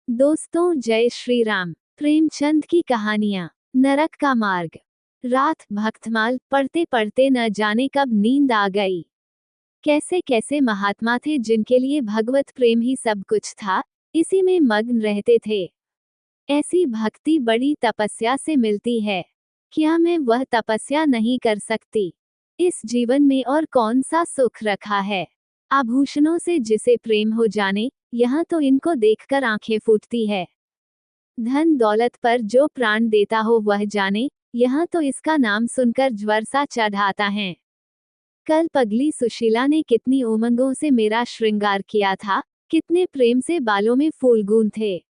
दोस्तों, जय श्री राम। प्रेमचंद की कहानियां। नरक का मार्ग। रात भक्तमाल पढ़ते पढ़ते न जाने कब नींद आ गई। कैसे कैसे महात्मा थे जिनके लिए भगवत प्रेम ही सब कुछ था, इसी में मग्न रहते थे। ऐसी भक्ति बड़ी तपस्या से मिलती है। क्या मैं वह तपस्या नहीं कर सकती? इस जीवन में और कौन सा सुख रखा है? आभूषणों से जिसे प्रेम हो जाने, यहाँ तो इनको देखकर आंखें फूटती है। धन दौलत पर जो प्राण देता हो वह जाने, यहाँ तो इसका नाम सुनकर ज्वर सा चढ़ आता है। कल पगली सुशीला ने कितनी उमंगों से मेरा श्रृंगार किया था, कितने प्रेम से बालों में फूल गूंथे।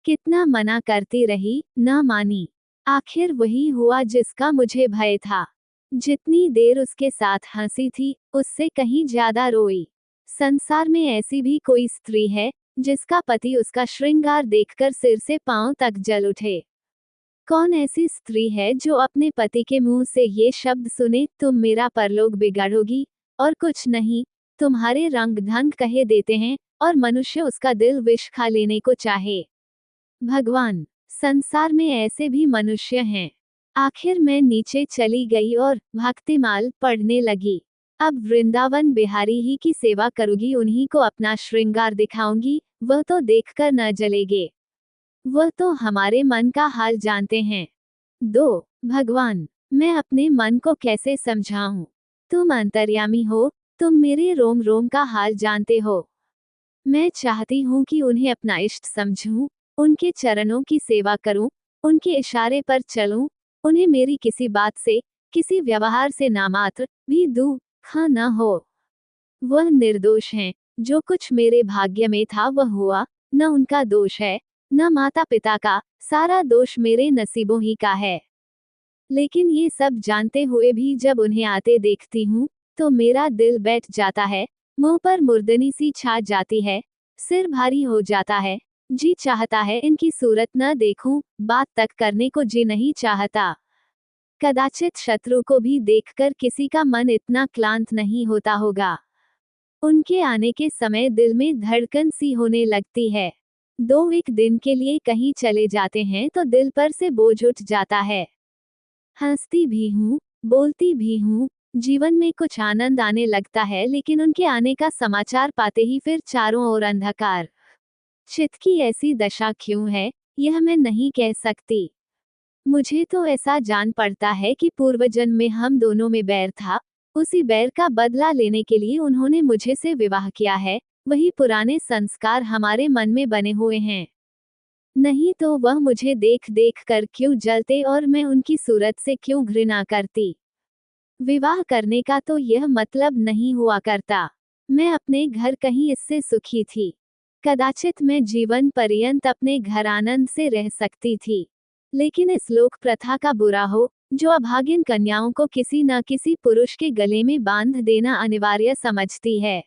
कितना मना करती रही, न मानी। आखिर वही हुआ जिसका मुझे भय था। जितनी देर उसके साथ हंसी थी, उससे कहीं ज्यादा रोई। संसार में ऐसी भी कोई स्त्री है जिसका पति उसका श्रृंगार देखकर सिर से पांव तक जल उठे? कौन ऐसी स्त्री है जो अपने पति के मुंह से ये शब्द सुने, तुम मेरा परलोक बिगाड़ोगी? और कुछ नहीं, तुम्हारे रंग ढंग कहे देते हैं, और मनुष्य उसका दिल विष खा लेने को चाहे। भगवान, संसार में ऐसे भी मनुष्य हैं। आखिर मैं नीचे चली गई और भक्तिमाल पढ़ने लगी। अब वृंदावन बिहारी ही की सेवा करूंगी, उन्हीं को अपना श्रृंगार दिखाऊंगी, वह तो देखकर न जलेंगे। वह तो हमारे मन का हाल जानते हैं। भगवान, मैं अपने मन को कैसे समझाऊं? तुम अंतर्यामी हो, तुम मेरे रोम रोम का हाल जानते हो। मैं चाहती हूँ कि उन्हें अपना इष्ट समझूं, उनके चरणों की सेवा करूं, उनके इशारे पर चलूं, उन्हें मेरी किसी बात से, किसी व्यवहार से नामात्र भी दुख न हो। वह निर्दोष हैं, जो कुछ मेरे भाग्य में था वह हुआ, न उनका दोष है, न माता पिता का, सारा दोष मेरे नसीबों ही का है। लेकिन ये सब जानते हुए भी जब उन्हें आते देखती हूँ, तो मेरा दिल बैठ जाता है, मुंह पर मुर्दनी सी छा जाती है, सिर भारी हो जाता है। जी चाहता है इनकी सूरत न देखूं, बात तक करने को जी नहीं चाहता। कदाचित शत्रु को भी देखकर किसी का मन इतना क्लांत नहीं होता होगा। उनके आने के समय दिल में धड़कन सी होने लगती है। एक दिन के लिए कहीं चले जाते हैं तो दिल पर से बोझ उठ जाता है। हंसती भी हूँ, बोलती भी हूँ, जीवन में कुछ आनंद आने लगता है, लेकिन उनके आने का समाचार पाते ही फिर चारों ओर अंधकार। चित्त की ऐसी दशा क्यों है, यह मैं नहीं कह सकती। मुझे तो ऐसा जान पड़ता है कि पूर्वजन्म में हम दोनों में बैर था, उसी बैर का बदला लेने के लिए उन्होंने मुझे से विवाह किया है। वही पुराने संस्कार हमारे मन में बने हुए हैं। नहीं तो वह मुझे देख देख कर क्यों जलते और मैं उनकी सूरत से क्यों घृणा करती। विवाह करने का तो यह मतलब नहीं हुआ करता। मैं अपने घर कहीं इससे सुखी थी। कदाचित मैं जीवन पर्यंत अपने घर आनंद से रह सकती थी। लेकिन इस लोक प्रथा का बुरा हो, जो अभागिन कन्याओं को किसी न किसी पुरुष के गले में बांध देना अनिवार्य समझती है।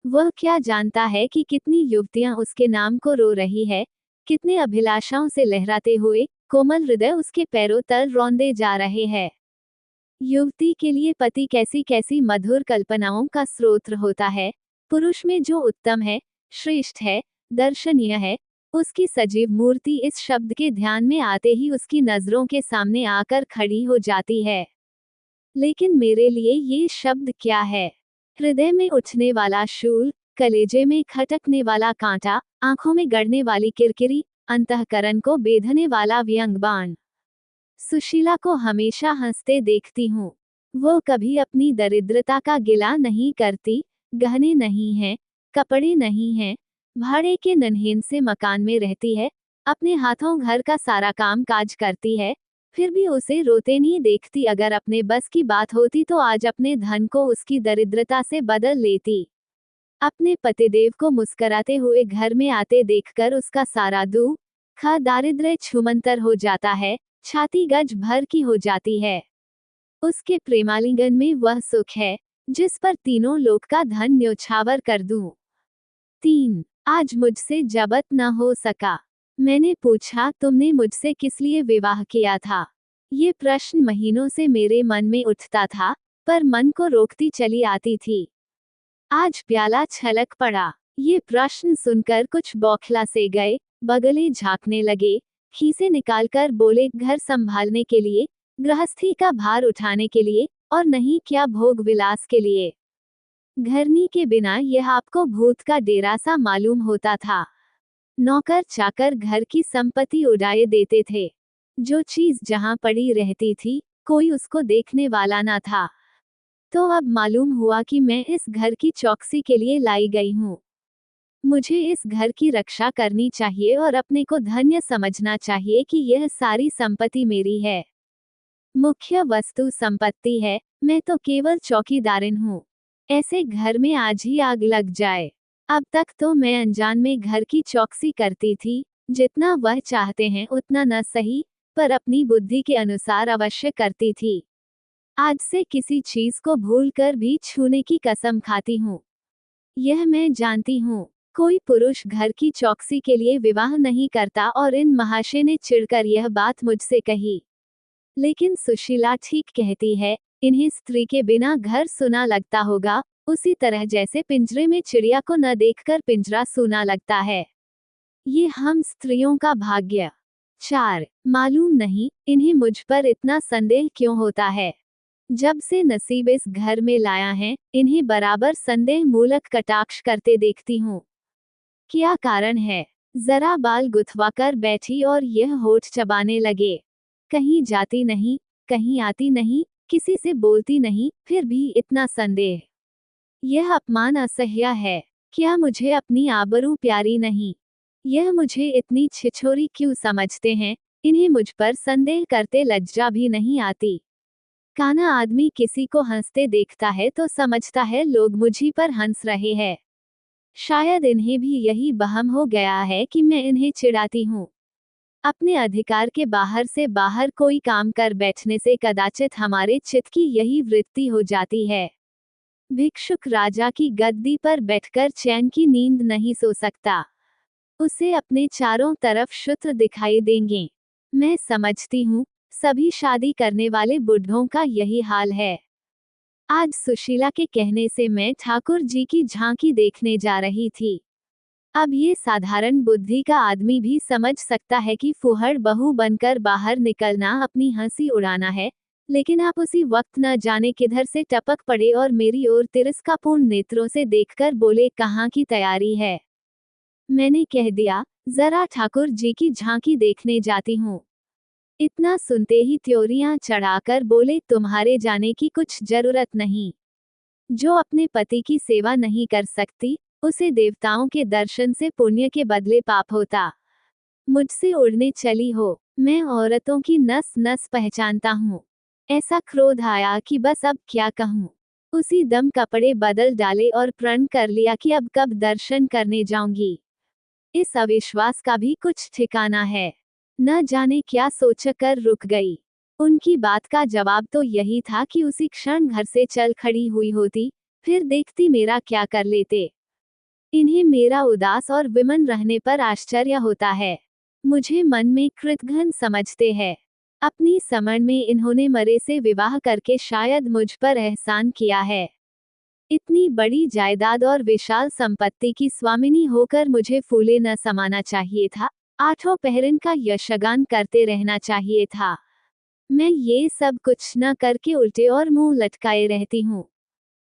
वह क्या जानता है कि कितनी युवतियां उसके नाम को रो रही है, कितने अभिलाषाओं से लहराते हुए कोमल हृदय उसके पैरों तल रौंदे जा रहे हैं। युवती के लिए पति कैसी कैसी मधुर कल्पनाओं का स्रोत होता है। पुरुष में जो उत्तम है, श्रेष्ठ है, दर्शनीय है, उसकी सजीव मूर्ति इस शब्द के ध्यान में आते ही उसकी नजरों के सामने आकर खड़ी हो जाती है। लेकिन मेरे लिए ये शब्द क्या है? हृदय में उठने वाला शूल, कलेजे में खटकने वाला कांटा, आंखों में गड़ने वाली किरकिरी, अंतःकरण को बेधने वाला व्यंग बाण। सुशीला को हमेशा हंसते देखती हूँ। वो कभी अपनी दरिद्रता का गिला नहीं करती। गहने नहीं हैं, कपड़े नहीं हैं, भाड़े के नन्हेन से मकान में रहती है, अपने हाथों घर का सारा काम काज करती है, फिर भी उसे रोते नहीं देखती। अगर अपने बस की बात होती तो आज अपने धन को उसकी दरिद्रता से बदल लेती। अपने पतिदेव को मुस्कराते हुए घर में आते देखकर उसका सारा दुख दारिद्र्य छूमंतर हो जाता है, छाती गज भर की हो जाती है। उसके प्रेमालिंगन में वह सुख है जिस पर तीनों लोक का धन न्योछावर कर दूं। आज मुझसे जबत न हो सका। मैंने पूछा, तुमने मुझसे किस लिए विवाह किया था? ये प्रश्न महीनों से मेरे मन में उठता था, पर मन को रोकती चली आती थी। आज प्याला छलक पड़ा। ये प्रश्न सुनकर कुछ बौखला से गए, बगले झांकने लगे, खीसे निकालकर बोले, घर संभालने के लिए, गृहस्थी का भार उठाने के लिए, और नहीं क्या भोग विलास के लिए। घरनी के बिना यह आपको भूत का डेरा सा मालूम होता था। नौकर चाकर घर की संपत्ति उड़ाए देते थे। जो चीज जहां पड़ी रहती थी, कोई उसको देखने वाला ना था। तो अब मालूम हुआ कि मैं इस घर की चौकसी के लिए लाई गई हूँ। मुझे इस घर की रक्षा करनी चाहिए और अपने को धन्य समझना चाहिए कि यह सारी संपत्ति मेरी है। मुख्य वस्तु संपत्ति है, मैं तो केवल चौकीदारिन हूँ। ऐसे घर में आज ही आग लग जाए। अब तक तो मैं अनजान में घर की चौकसी करती थी, जितना वह चाहते हैं उतना न सही, पर अपनी बुद्धि के अनुसार अवश्य करती थी। आज से किसी चीज को भूलकर भी छूने की कसम खाती हूँ। यह मैं जानती हूँ, कोई पुरुष घर की चौकसी के लिए विवाह नहीं करता, और इन महाशय ने चिढ़कर यह बात मुझसे कही। लेकिन सुशीला ठीक कहती है, इन्हें स्त्री के बिना घर सुना लगता होगा, उसी तरह जैसे पिंजरे में चिड़िया को न देखकर पिंजरा सूना लगता है। ये हम स्त्रियों का भाग्य। 4. मालूम नहीं, इन्हें मुझ पर इतना संदेह क्यों होता है। जब से नसीब इस घर में लाया है, इन्हें बराबर संदेह मूलक कटाक्ष करते देखती हूँ। क्या कारण है? जरा बाल गुथवाकर बैठी और यह होठ चबाने लगे। कहीं जाती नहीं, कहीं आती नहीं, किसी से बोलती नहीं, फिर भी इतना संदेह। यह अपमान असह्य है। क्या मुझे अपनी आबरू प्यारी नहीं? यह मुझे इतनी छिछोरी क्यों समझते हैं? इन्हें मुझ पर संदेह करते लज्जा भी नहीं आती। काना आदमी किसी को हंसते देखता है तो समझता है लोग मुझी पर हंस रहे हैं। शायद इन्हें भी यही बहम हो गया है कि मैं इन्हें चिढ़ाती हूँ। अपने अधिकार के बाहर से बाहर कोई काम कर बैठने से कदाचित हमारे चित्त की यही वृत्ति हो जाती है। भिक्षुक राजा की गद्दी पर बैठकर चैन की नींद नहीं सो सकता। उसे अपने चारों तरफ शूद्र दिखाई देंगे। मैं समझती हूँ, सभी शादी करने वाले बुढ़ों का यही हाल है। आज सुशीला के कहने से मैं ठाकुर जी की झांकी देखने जा रही थी। अब ये साधारण बुद्धि का आदमी भी समझ सकता है कि फुहड़ बहू बनकर बाहर निकलना अपनी हंसी उड़ाना है, लेकिन आप उसी वक्त न जाने किधर से टपक पड़े और मेरी ओर तिरस्कापूर्ण नेत्रों से देखकर बोले, कहाँ की तैयारी है? मैंने कह दिया, जरा ठाकुर जी की झांकी देखने जाती हूँ। इतना सुनते ही त्योरियां चढ़ाकर बोले, तुम्हारे जाने की कुछ जरूरत नहीं। जो अपने पति की सेवा नहीं कर सकती, उसे देवताओं के दर्शन से पुण्य के बदले पाप होता। मुझसे उड़ने चली हो। मैं औरतों की नस नस पहचानता हूँ। ऐसा क्रोध आया कि बस अब क्या कहूँ। उसी दम कपड़े बदल डाले और प्रण कर लिया कि अब कब दर्शन करने जाऊंगी। इस अविश्वास का भी कुछ ठिकाना है। न जाने क्या सोचकर रुक गई। उनकी बात का जवाब तो यही था कि उसी क्षण घर से चल खड़ी हुई होती, फिर देखती मेरा क्या कर लेते। इन्हें मेरा उदास और विमन रहने पर आश्चर्य होता है। मुझे मन में कृतघ्न समझते हैं। अपनी समझ में इन्होंने मरे से विवाह करके शायद मुझ पर एहसान किया है। इतनी बड़ी जायदाद और विशाल संपत्ति की स्वामिनी होकर मुझे फूले न समाना चाहिए था, आठों पहरन का यशगान करते रहना चाहिए था। मैं ये सब कुछ न करके उल्टे और मुंह लटकाए रहती हूँ।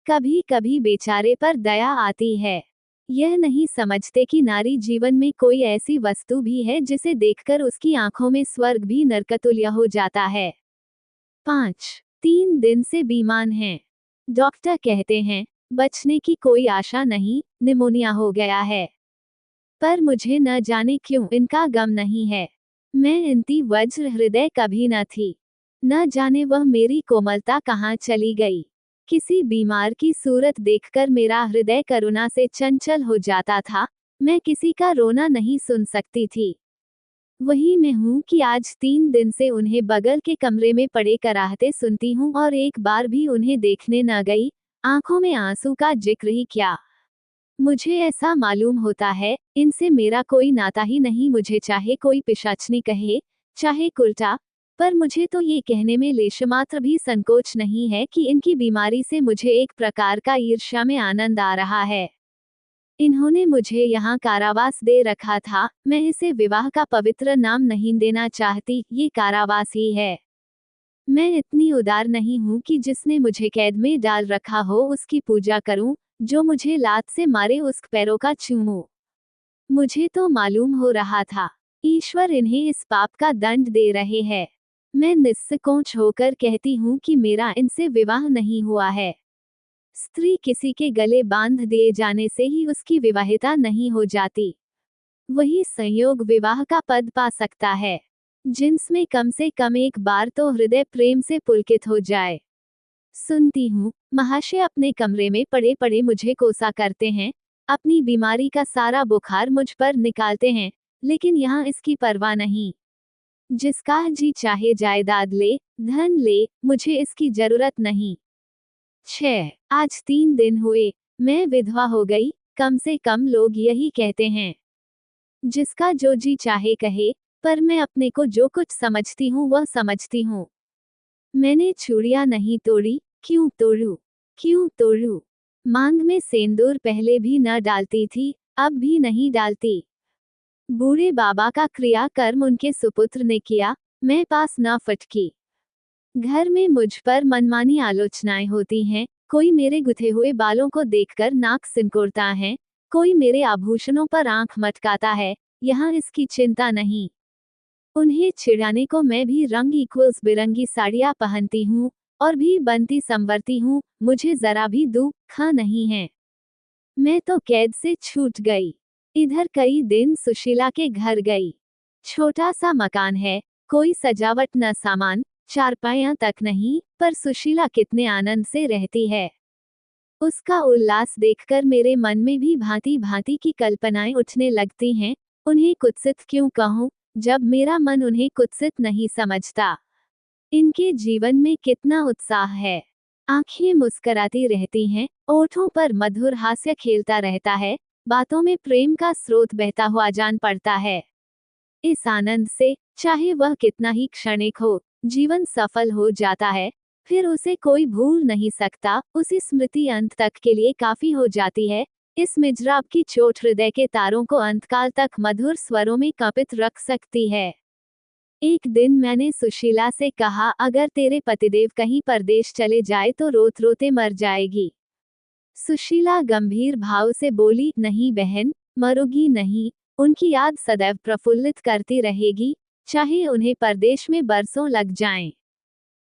कभी कभी बेचारे पर दया आती है। यह नहीं समझते कि नारी जीवन में कोई ऐसी वस्तु भी है जिसे देखकर उसकी आंखों में स्वर्ग भी नरकतुल्य हो जाता है। 5. 3 दिन से बीमार हैं। डॉक्टर कहते हैं, बचने की कोई आशा नहीं, निमोनिया हो गया है। पर मुझे न जाने क्यों इनका गम नहीं है। मैं इनती वज्र हृदय कभी न थी। न जाने वह मेरी कोमलता कहाँ चली गई। किसी बीमार की सूरत देखकर मेरा हृदय करुणा से चंचल हो जाता था। मैं किसी का रोना नहीं सुन सकती थी। वही मैं हूँ कि आज 3 दिन से उन्हें बगल के कमरे में पड़े कराहते सुनती हूँ और एक बार भी उन्हें देखने न गई, आंखों में आंसू का जिक्र ही क्या। मुझे ऐसा मालूम होता है, इनसे मेरा कोई नाता ही नहीं, मुझे चाहे कोई पिशाचनी कहे, चाहे कुलटा, पर मुझे तो ये कहने में लेशमात्र भी संकोच नहीं है कि इनकी बीमारी से मुझे एक प्रकार का ईर्ष्या में आनंद आ रहा है। इन्होंने मुझे यहाँ कारावास दे रखा था, मैं इसे विवाह का पवित्र नाम नहीं देना चाहती, ये कारावास ही है। मैं इतनी उदार नहीं हूँ कि जिसने मुझे कैद में डाल रखा हो उसकी पूजा करूं, जो मुझे लात से मारे उसके पैरों का चूमूं। मुझे तो मालूम हो रहा था, ईश्वर इन्हें इस पाप का दंड दे रहे हैं। मैं निस्संकोच होकर कहती हूँ कि मेरा इनसे विवाह नहीं हुआ है। स्त्री किसी के गले बांध दिए जाने से ही उसकी विवाहिता नहीं हो जाती। वही संयोग विवाह का पद पा सकता है, जिनमें कम से कम एक बार तो हृदय प्रेम से पुलकित हो जाए। सुनती हूँ, महाशय अपने कमरे में पड़े पड़े मुझे कोसा करते हैं, अपनी बीमारी का सारा बुखार मुझ पर निकालते हैं, लेकिन यहाँ इसकी परवाह नहीं। जिसका जी चाहे जायदाद ले, धन ले, मुझे इसकी जरूरत नहीं। 6. आज 3 दिन हुए, मैं विधवा हो गई, कम से कम लोग यही कहते हैं। जिसका जो जी चाहे कहे, पर मैं अपने को जो कुछ समझती हूँ वह समझती हूँ। मैंने चूड़ियां नहीं तोड़ी, क्यों तोड़ू? क्यों तोड़ू? मांग में सेंदूर पहले भी न डालती थी, अब भी नहीं डालती। बूढ़े बाबा का क्रियाकर्म उनके सुपुत्र ने किया, मैं पास न फटकी। घर में मुझ पर मनमानी आलोचनाएं होती हैं, कोई मेरे गुथे हुए बालों को देखकर नाक सिनकोड़ता है, कोई मेरे आभूषणों पर आंख मटकाता है, यहाँ इसकी चिंता नहीं। उन्हें चिढ़ाने को मैं भी रंग इक्वल्स बिरंगी साड़ियाँ पहनती हूँ, और भी बनती संवरती हूँ, मुझे जरा भी दुख नहीं है। मैं तो कैद से छूट गई। इधर कई दिन सुशीला के घर गई। छोटा सा मकान है, कोई सजावट न सामान, चारपाइयां तक नहीं, पर सुशीला कितने आनंद से रहती है। उसका उल्लास देखकर मेरे मन में भी भांति भांति की कल्पनाएं उठने लगती हैं। उन्हें कुत्सित क्यों कहूं, जब मेरा मन उन्हें कुत्सित नहीं समझता। इनके जीवन में कितना उत्साह है। आंखें मुस्कराती रहती हैं, ओठों पर मधुर हास्य खेलता रहता है, बातों में प्रेम का स्रोत बहता हुआ जान पड़ता है। इस आनंद से, चाहे वह कितना ही क्षणिक हो, जीवन सफल हो जाता है, फिर उसे कोई भूल नहीं सकता, उसी स्मृति अंत तक के लिए काफी हो जाती है। इस मिजराब की चोट हृदय के तारों को अंतकाल तक मधुर स्वरों में कंपित रख सकती है। एक दिन मैंने सुशीला से कहा, अगर तेरे पतिदेव कहीं परदेश चले जाए तो रोते रोते मर जाएगी। सुशीला गंभीर भाव से बोली, नहीं बहन, मरोगी नहीं, उनकी याद सदैव प्रफुल्लित करती रहेगी, चाहे उन्हें परदेश में बरसों लग जाएं।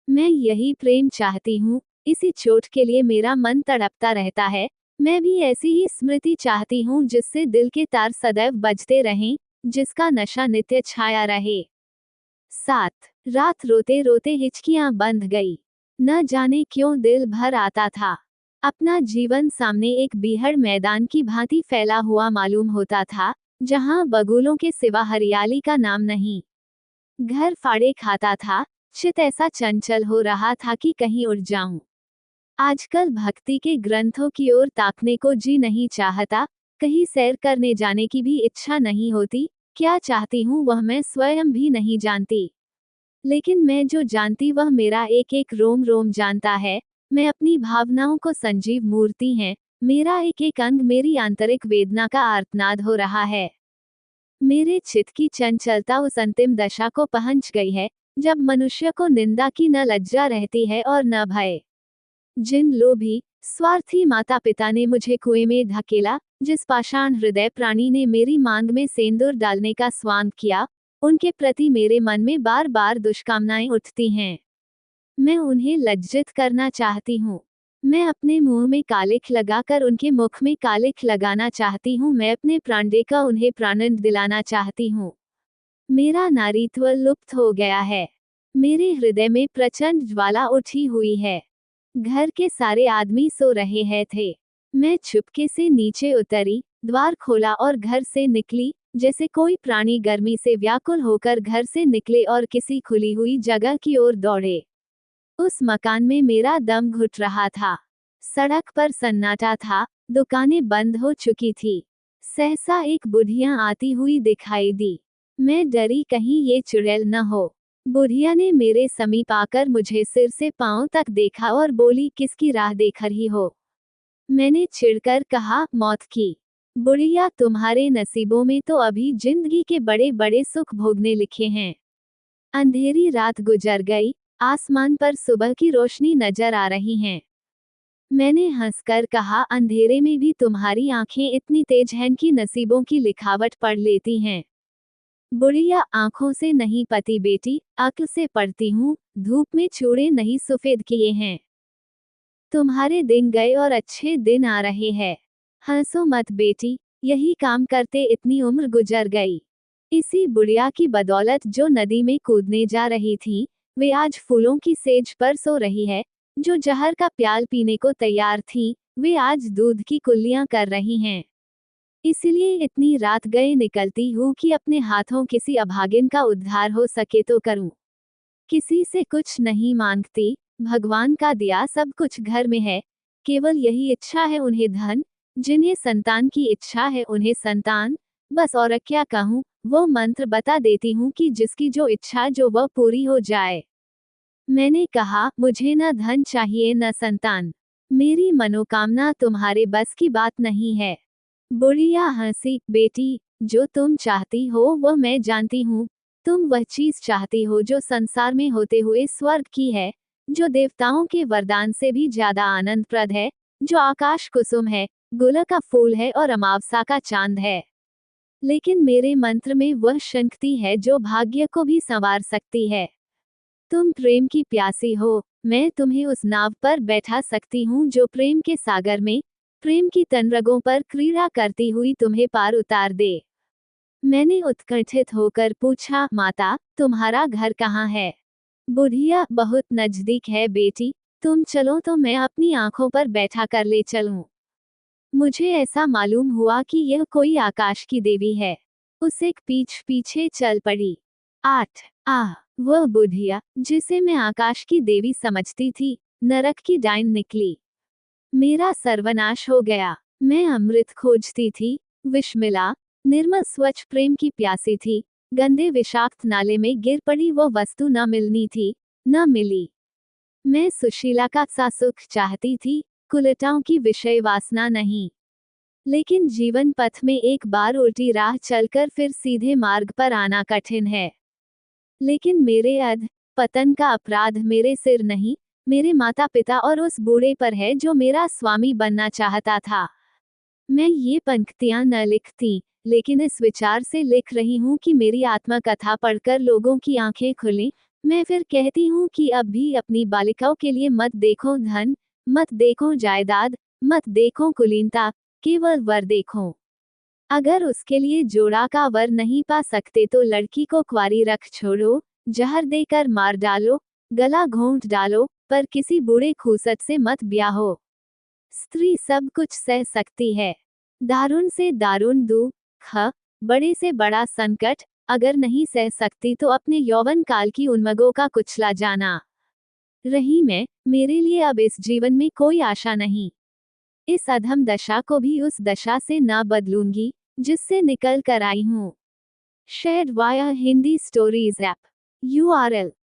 मैं यही प्रेम चाहती हूँ, इसी चोट के लिए मेरा मन तड़पता रहता है। मैं भी ऐसी ही स्मृति चाहती हूँ जिससे दिल के तार सदैव बजते रहें, जिसका नशा नित्य छाया रहे। 7. रात रोते रोते हिचकियां बंध गई। न जाने क्यों दिल भर आता था। अपना जीवन सामने एक बीहड़ मैदान की भांति फैला हुआ मालूम होता था, जहां बगुलों के सिवा हरियाली का नाम नहीं। घर फाड़े खाता था, चित ऐसा चंचल हो रहा था कि कहीं उड़ जाऊं। आजकल भक्ति के ग्रंथों की ओर ताकने को जी नहीं चाहता, कहीं सैर करने जाने की भी इच्छा नहीं होती। क्या चाहती हूँ वह मैं स्वयं भी नहीं जानती, लेकिन मैं जो जानती वह मेरा एक एक रोम रोम जानता है। मैं अपनी भावनाओं को संजीव मूर्ति है, मेरा एक एक अंग मेरी आंतरिक वेदना का आर्तनाद हो रहा है। मेरे चित्त की चंचलता उस अंतिम दशा को पहुंच गई है, जब मनुष्य को निंदा की न लज्जा रहती है और न भय। जिन लोभी, स्वार्थी माता पिता ने मुझे कुएं में धकेला, जिस पाषाण हृदय प्राणी ने मेरी मांग में सेंदूर डालने का स्वांग किया, उनके प्रति मेरे मन में बार बार दुष्कामनाएं उठती हैं। मैं उन्हें लज्जित करना चाहती हूँ। मैं अपने मुंह में कालिख लगाकर उनके मुख में कालिख लगाना चाहती हूँ। मैं अपने प्राण देकर उन्हें प्राणंद दिलाना चाहती हूँ। मेरा नारीत्व लुप्त हो गया है। मेरे हृदय में प्रचंड ज्वाला उठी हुई है। घर के सारे आदमी सो रहे हैं थे। मैं चुपके से नीचे उतरी, द्वार खोला और घर से निकली, जैसे कोई प्राणी गर्मी से व्याकुल होकर घर से निकले और किसी खुली हुई जगह की ओर दौड़े। उस मकान में मेरा दम घुट रहा था। सड़क पर सन्नाटा था, दुकानें बंद हो चुकी थी। सहसा एक बुढ़िया आती हुई दिखाई दी। मैं डरी कहीं ये चुड़ैल न हो। बुढ़िया ने मेरे समीप आकर मुझे सिर से पांव तक देखा और बोली, किसकी राह देख रही हो? मैंने चिढ़कर कहा, मौत की। बुढ़िया, तुम्हारे नसीबों में तो अभी जिंदगी के बड़े बड़े सुख भोगने लिखे हैं। अंधेरी रात गुजर गई, आसमान पर सुबह की रोशनी नजर आ रही हैं। मैंने हंसकर कहा, अंधेरे में भी तुम्हारी आंखें इतनी तेज हैं कि नसीबों की लिखावट पढ़ लेती हैं। बुढ़िया, आंखों से नहीं पती बेटी, अक्ल से पढ़ती हूँ, धूप में चूड़े नहीं सफेद किए हैं। तुम्हारे दिन गए और अच्छे दिन आ रहे हैं। हंसो मत बेटी, यही काम करते इतनी उम्र गुजर गई। इसी बुढ़िया की बदौलत जो नदी में कूदने जा रही थी, वे आज फूलों की सेज पर सो रही है। जो जहर का प्याल पीने को तैयार थी, वे आज दूध की कुल्लियां कर रही हैं। इसलिए इतनी रात गए निकलती हूँ कि अपने हाथों किसी अभागिन का उद्धार हो सके तो करूं। किसी से कुछ नहीं मांगती, भगवान का दिया सब कुछ घर में है। केवल यही इच्छा है उन्हें धन, जिन्हें संतान की इच्छा है उन्हें संतान। बस और क्या कहूँ, वो मंत्र बता देती हूँ कि जिसकी जो इच्छा जो वह पूरी हो जाए। मैंने कहा, मुझे न धन चाहिए न संतान। मेरी मनोकामना तुम्हारे बस की बात नहीं है। बुढ़िया हंसी, बेटी, जो तुम चाहती हो वह मैं जानती हूँ। तुम वह चीज चाहती हो जो संसार में होते हुए स्वर्ग की है, जो देवताओं के वरदान से भी ज्यादा आनंदप्रद है, जो आकाश कुसुम है, गुलाब का फूल है और अमावस्या का चांद है। लेकिन मेरे मंत्र में वह शक्ति है जो भाग्य को भी संवार सकती है। तुम प्रेम की प्यासी हो, मैं तुम्हें उस नाव पर बैठा सकती हूँ जो प्रेम के सागर में, प्रेम की तनरगों पर क्रीड़ा करती हुई तुम्हें पार उतार दे। मैंने उत्कंठित होकर पूछा, माता, तुम्हारा घर कहाँ है? बुढ़िया, बहुत नजदीक है बेटी, तुम चलो तो मैं अपनी आंखों पर बैठा कर ले चलूं। मुझे ऐसा मालूम हुआ कि यह कोई आकाश की देवी है। उसे पीछ पीछे चल पड़ी। 8 आह, वह बुढ़िया, जिसे मैं आकाश की देवी समझती थी, नरक की डाइन निकली। मेरा सर्वनाश हो गया। मैं अमृत खोजती थी, विष मिला। निर्मल स्वच्छ प्रेम की प्यासी थी, गंदे विषाक्त नाले में गिर पड़ी वो वस्तु न मिलनी थी, न मिली। मैं सुशीला का सा सुख चाहती थी, कुलटाओं की विषय वासना नहीं। लेकिन जीवन पथ में एक बार उल्टी राह चलकर फिर सीधे मार्ग पर आना कठिन है। लेकिन मेरे अध पतन का अपराध मेरे सिर नहीं, मेरे माता पिता और उस बूढ़े पर है जो मेरा स्वामी बनना चाहता था। मैं ये पंक्तियां न लिखती, लेकिन इस विचार से लिख रही हूँ कि मेरी आत्मकथा पढ़कर लोगों की आंखें खुलें। मैं फिर कहती हूँ कि अब भी अपनी बालिकाओं के लिए मत देखो धन, मत देखो जायदाद, मत देखो कुलीनता, केवल वर देखो। अगर उसके लिए जोड़ा का वर नहीं पा सकते तो लड़की को कुंवारी रख छोड़ो, जहर देकर मार डालो, गला घोंट डालो, पर किसी बूढ़े खूसट से मत ब्याहो। स्त्री सब कुछ सह सकती है। दारुण से दारुण दुख, बड़े से बड़ा संकट, अगर नहीं सह सकती तो अपने यौवन काल की उन्मगों का कुचला जाना। रही मैं, मेरे लिए अब इस जीवन में कोई आशा नहीं। इस अधम दशा को भी उस दशा से ना बदलूंगी जिससे निकल कर आई हूँ। Shared via Hindi stories app. URL